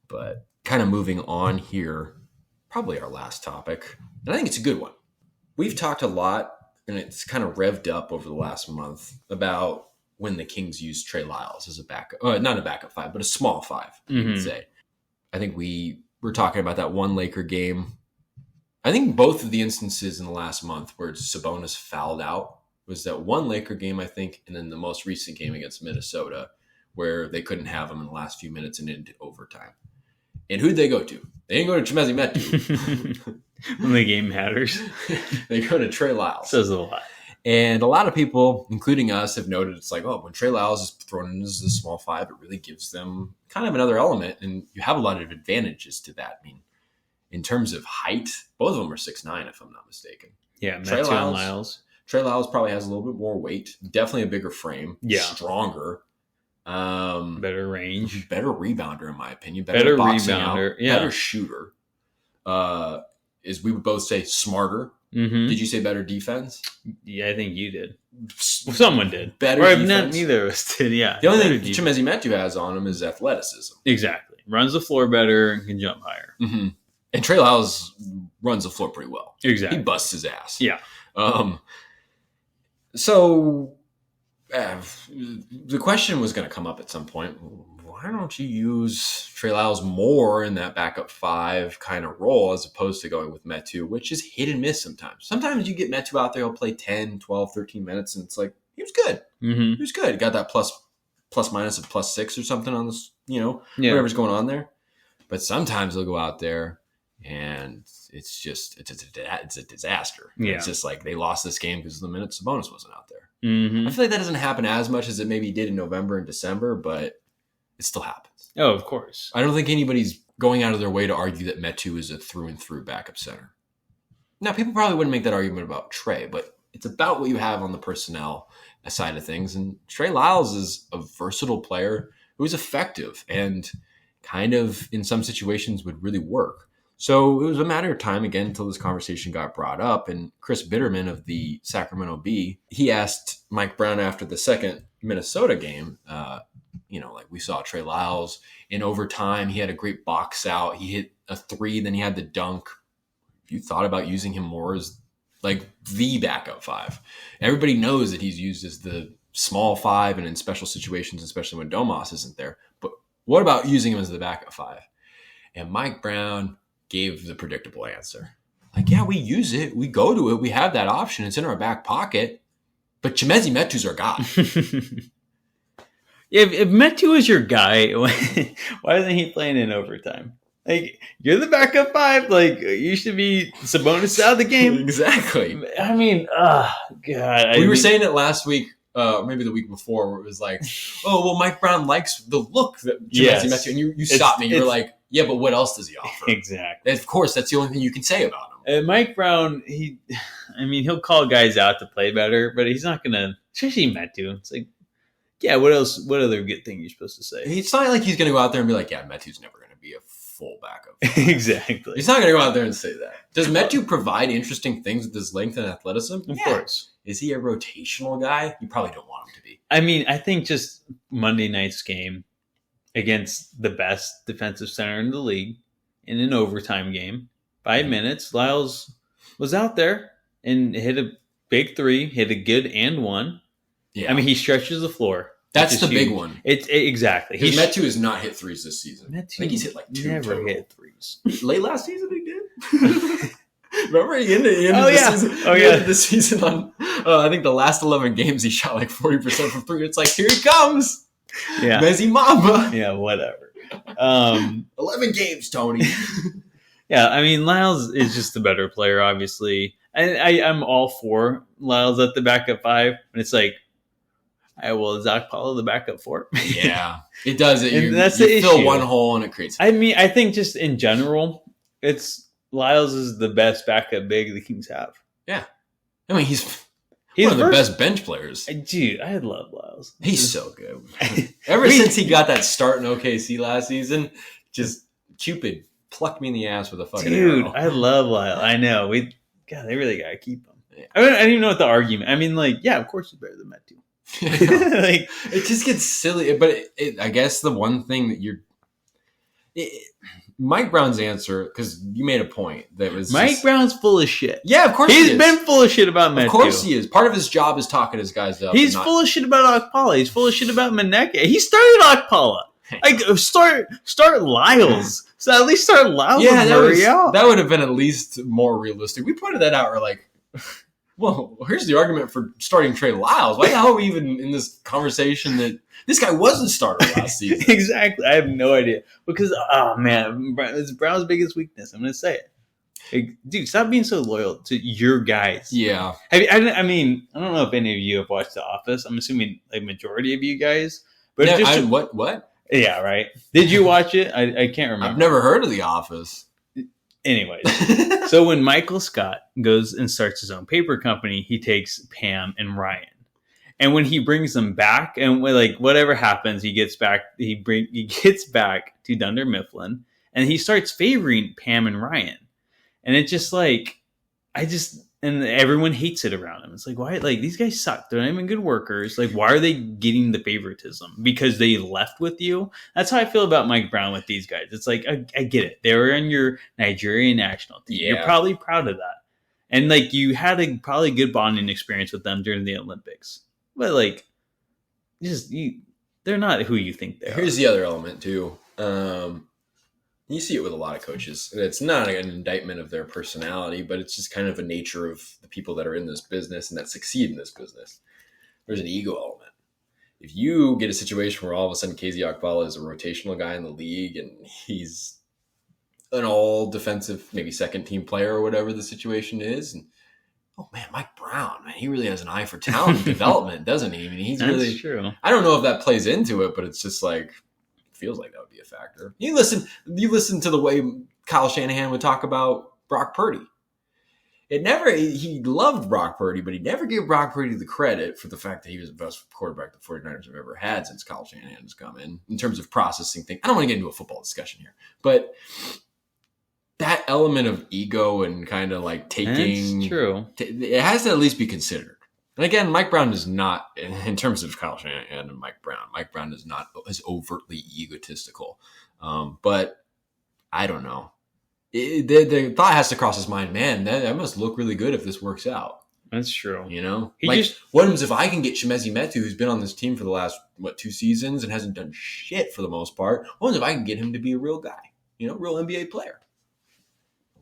But kind of moving on here, probably our last topic, and I think it's a good one. We've talked a lot, and it's kind of revved up over the last month about when the Kings used Trey Lyles as a backup, not a backup five, but a small five, you could say. I think we were talking about that one Laker game. I think both of the instances in the last month where Sabonis fouled out was that one Laker game, I think, and then the most recent game against Minnesota where they couldn't have him in the last few minutes and into overtime. And who'd they go to? They didn't go to Chimezie Metu. When the game matters. They go to Trey Lyles. Says a lot. And a lot of people, including us, have noted it's like, oh, when Trey Lyles is thrown in as the small five, it really gives them kind of another element. And you have a lot of advantages to that. I mean, in terms of height, both of them are 6'9", if I'm not mistaken. Yeah, Trey Lyles. Trey Lyles probably has a little bit more weight. Definitely a bigger frame. Yeah. Stronger. Better range. Better rebounder, in my opinion. Better rebounder. Yeah. Better shooter. As we would both say, smarter. Mm-hmm. Did you say better defense? Yeah, I think you did. Someone did. Better or defense. Neither of us did, yeah. The only thing Chimezie Metu has on him is athleticism. Exactly. Runs the floor better and can jump higher. Mm-hmm. And Trey Lyles runs the floor pretty well. Exactly. He busts his ass. Yeah. So the question was going to come up at some point. Why don't you use Trey Lyles more in that backup five kind of role as opposed to going with Metu, which is hit and miss sometimes. Sometimes you get Metu out there, he'll play 10, 12, 13 minutes, and it's like, he was good. Mm-hmm. He was good. He got that plus minus of +6 or something on this, whatever's going on there. But sometimes he'll go out there and it's a disaster. Yeah. It's just like they lost this game because of the minute Sabonis wasn't out there. Mm-hmm. I feel like that doesn't happen as much as it maybe did in November and December, but it still happens. Oh, of course. I don't think anybody's going out of their way to argue that Metu is a through and through backup center. Now, people probably wouldn't make that argument about Trey, but it's about what you have on the personnel side of things. And Trey Lyles is a versatile player who's effective and kind of in some situations would really work. So it was a matter of time again until this conversation got brought up. And Chris Bitterman of the Sacramento Bee, he asked Mike Brown after the second Minnesota game, like we saw Trey Lyles in overtime. He had a great box out. He hit a 3, then he had the dunk. You thought about using him more as like the backup five. Everybody knows that he's used as the small five and in special situations, especially when Domas isn't there. But what about using him as the backup five? And Mike Brown gave the predictable answer. Like, yeah, we use it. We go to it. We have that option. It's in our back pocket. But Chimezie Metu's our guy. If Metu is your guy, why isn't he playing in overtime? Like, you're the backup five. Like, you should be Sabonis out of the game. Exactly. I mean, God. We were saying it last week, maybe the week before, where it was like, oh, well, Mike Brown likes the look that Chimezie Metu. And you stopped me. You were like, yeah, but what else does he offer? Exactly. And of course, that's the only thing you can say about him. Mike Brown, he'll call guys out to play better, but he's not going to, especially Metu. It's like, yeah, what else? What other good thing you're supposed to say? It's not like he's going to go out there and be like, yeah, Metu's never going to be a full backup. Exactly. He's not going to go out there and say that. Does Metu provide interesting things with his length and athleticism? Of course. Is he a rotational guy? You probably don't want him to be. I think just Monday night's game against the best defensive center in the league in an overtime game, 5 minutes, Lyles was out there and hit a big 3, hit a good and 1. Yeah. He stretches the floor. That's the big one. Exactly. Metu has not hit 3s this season. Metu, I think he's hit like 2 never total. hit 3s. Late last season he did. Remember he ended the season on, I think the last 11 games he shot like 40% from 3. It's like, here he comes. Yeah. Messi Mamba. Yeah, whatever. 11 games, Tony. Yeah, Lyles is just the better player, obviously. I'm all for Lyles at the backup 5, and it's like, is Zach Paulo the backup 4? Yeah, it does. That's you the fill issue. One hole and it creates. I think just in general, Lyles is the best backup big the Kings have. Yeah, he's one of the best bench players. Dude, I love Lyles. He's so good. Ever since he got that start in OKC last season, just Cupid plucked me in the ass with a fucking arrow. Dude, I love Lyles. I know. They really gotta keep him. Yeah. I don't even know what the argument. Of course he's better than Metu. It just gets silly, but I guess the one thing that Mike Brown's answer, because you made a point that was Mike Brown's full of shit. Yeah, of course He's been full of shit about Metu. Of course he is. Part of his job is talking his guys up. He's full of shit about Okpala. He's full of shit about Maneka. He started Okpala. Like start Lyles. So at least start Lyles. Yeah, that would have been at least more realistic. We pointed that out. We're like, well, here's the argument for starting Trey Lyles. Why the hell are we even in this conversation that this guy wasn't starter last season? Exactly. I have no idea. Because, oh, man, it's Brown's biggest weakness. I'm going to say it. Like, dude, stop being so loyal to your guys. Yeah. I mean, I don't know if any of you have watched The Office. I'm assuming a majority of you guys. But yeah, what? Yeah, right. Did you watch it? I can't remember. I've never heard of The Office. Anyways, so when Michael Scott goes and starts his own paper company, he takes Pam and Ryan. And when he brings them back, and like whatever happens, he gets back to Dunder Mifflin, and he starts favoring Pam and Ryan. And it's just like, and everyone hates it around him. It's like, why? Like, these guys suck. They're not even good workers. Like, why are they getting the favoritism? Because they left with you? That's how I feel about Mike Brown with these guys. It's like, I get it. They were in your Nigerian national team. Yeah. You're probably proud of that. And, like, you had a probably good bonding experience with them during the Olympics. But, like, they're not who you think they are. Here's the other element, too. You see it with a lot of coaches. It's not an indictment of their personality, but it's just kind of a nature of the people that are in this business and that succeed in this business. There's an ego element. If you get a situation where all of a sudden KZ Okpala is a rotational guy in the league and he's an all defensive, maybe second team player or whatever the situation is, and oh man, Mike Brown, man, he really has an eye for talent and development, doesn't he? I mean, That's true. I don't know if that plays into it, but it's just like, feels like that would be a factor. You listen to the way Kyle Shanahan would talk about Brock Purdy. He loved Brock Purdy, but he never gave Brock Purdy the credit for the fact that he was the best quarterback the 49ers have ever had since Kyle Shanahan has come in terms of processing things. I don't want to get into a football discussion here, but that element of ego and kind of like taking, that's true. It has to at least be considered. And again, Mike Brown is not, in terms of Kyle Shanahan and Mike Brown is not as overtly egotistical. But I don't know. The thought has to cross his mind, man, that must look really good if this works out. That's true. You know? What happens if I can get Chimezie Metu, who's been on this team for the last, 2 seasons and hasn't done shit for the most part? What happens if I can get him to be a real guy? Real NBA player?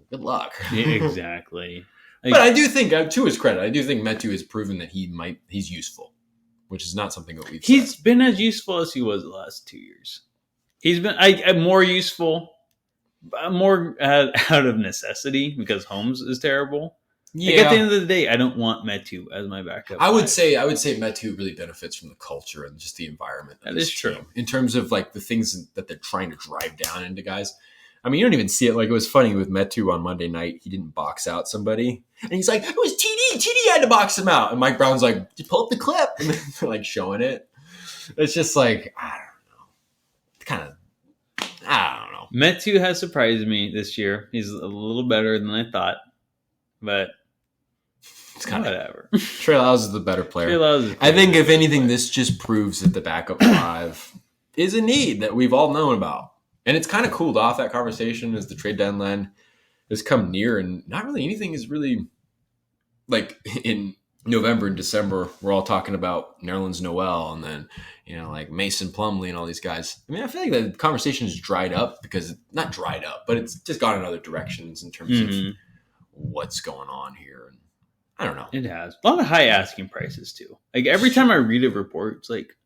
Good luck. Yeah, exactly. But I do think, to his credit, Metu has proven that he's useful, which is not something that He's been as useful as he was the last 2 years. He's been more useful, more out of necessity because Holmes is terrible. Yeah. At the end of the day, I don't want Metu as my backup. I would say Metu really benefits from the culture and just the environment. That is true. In terms of like the things that they're trying to drive down into guys. I mean, you don't even see it. Like, it was funny with Metu on Monday night. He didn't box out somebody. And he's like, it was TD. TD had to box him out. And Mike Brown's like, just pull up the clip. And they're like showing it. It's just like, I don't know. I don't know. Metu has surprised me this year. He's a little better than I thought. But it's kind of whatever. Trey Lyles is the better player. I think, if anything, this just proves that the backup 5 is a need that we've all known about. And it's kind of cooled off that conversation as the trade deadline has come near, and not really anything is really like in November and December. We're all talking about Nerlens Noel and then, like Mason Plumlee and all these guys. I mean, I feel like the conversation has dried up not dried up, but it's just gone in other directions in terms of what's going on here. And I don't know. It has a lot of high asking prices too. Like every time I read a report, it's like,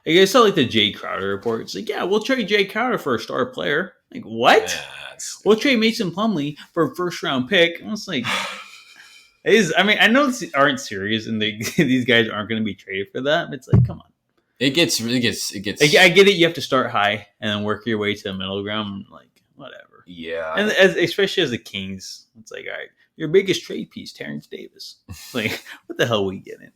I saw like the Jay Crowder report. It's like, yeah, we'll trade Jay Crowder for a star player. Like, what? Yeah, we'll trade Mason Plumlee for a first-round pick. I was like, I know these aren't serious and these guys aren't going to be traded for that. But it's like, come on. It gets. I get it. You have to start high and then work your way to the middle ground. Like, whatever. Yeah. And especially as the Kings, it's like, all right, your biggest trade piece, Terrence Davis. Like, what the hell are we getting?